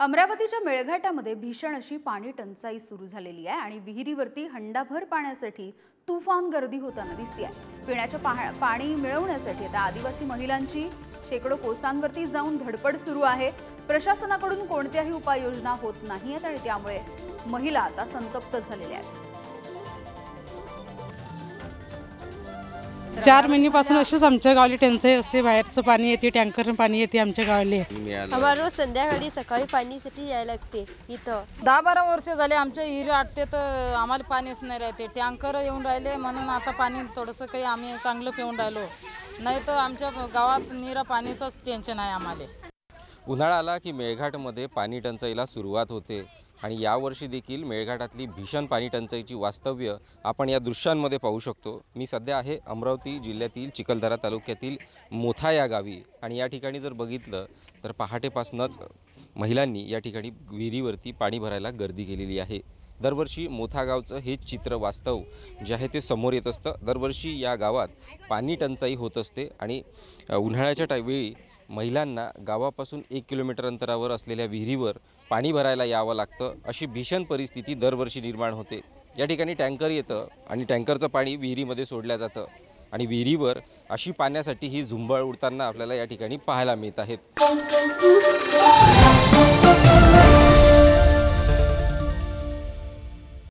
अमरावतीच्या मेळघाटामध्ये भीषण अशी पाणी टंचाई सुरू झालेली आहे आणि विहिरीवरती हंडाभर पाण्यासाठी तुफान गर्दी होताना दिसते आहे। पिण्याचे पाणी मिळवण्यासाठी आता आदिवासी महिलांची शेकडो कोसांवरती जाऊन धडपड सुरू आहे। प्रशासनाकडून कोणत्याही उपाययोजना होत नाहीत आणि त्यामुळे महिला आता संतप्त झालेल्या आहेत। 4 महिन्यापासून अशीच आमच्या गावाला टंचाई असते। बाहेरचं पाणी येते, टँकरनं पाणी येते आमच्या गावाला। आम्हाला रोज संध्याकाळी सकाळी पाणीसाठी यायला लागते। इथं 10-12 वर्ष झाले आमच्या हिरी आटते तर आम्हाला पाणीच नाही राहते। टँकर येऊन राहिले म्हणून आता पाणी थोडंसं काही आम्ही चांगलं पिऊन राहिलो, नाही तर आमच्या गावात निरा पाणीचंच टेन्शन आहे आम्हाला। उन्हाळा आला की मेळघाटमध्ये पाणी टंचाईला सुरुवात होते आणि यावर्षी देखील मेळघाटातली भीषण पाणी टंचाईची वास्तव्य आपण या दृश्यांमध्ये पाहू शकतो। मी सध्या आहे अमरावती जिल्ह्यातील चिखलदरा तालुक्यातील मोथा या गावी आणि या ठिकाणी जर बघितलं तर पहाटेपासूनच महिलांनी या ठिकाणी विहिरीवरती पाणी भरायला गर्दी केलेली आहे। दरवर्षी मोथा गावचं हे चित्र वास्तव जे आहे ते समोर येत असतं। दरवर्षी या गावात पाणी टंचाई होत असते आणि उन्हाळ्याच्या वेळी महिलांना गावापासून 1 किलोमीटर अंतरावर असलेल्या विहिरीवर पाणी भरायला यावं लागतं। अशी भीषण परिस्थिती दरवर्षी निर्माण होते। या ठिकाणी टँकर येतं आणि टँकरचं पाणी विहिरीमध्ये सोडलं जातं आणि विहिरीवर अशी पाण्यासाठी ही झुंबळ उडताना आपल्याला या ठिकाणी पाहायला मिळत आहेत।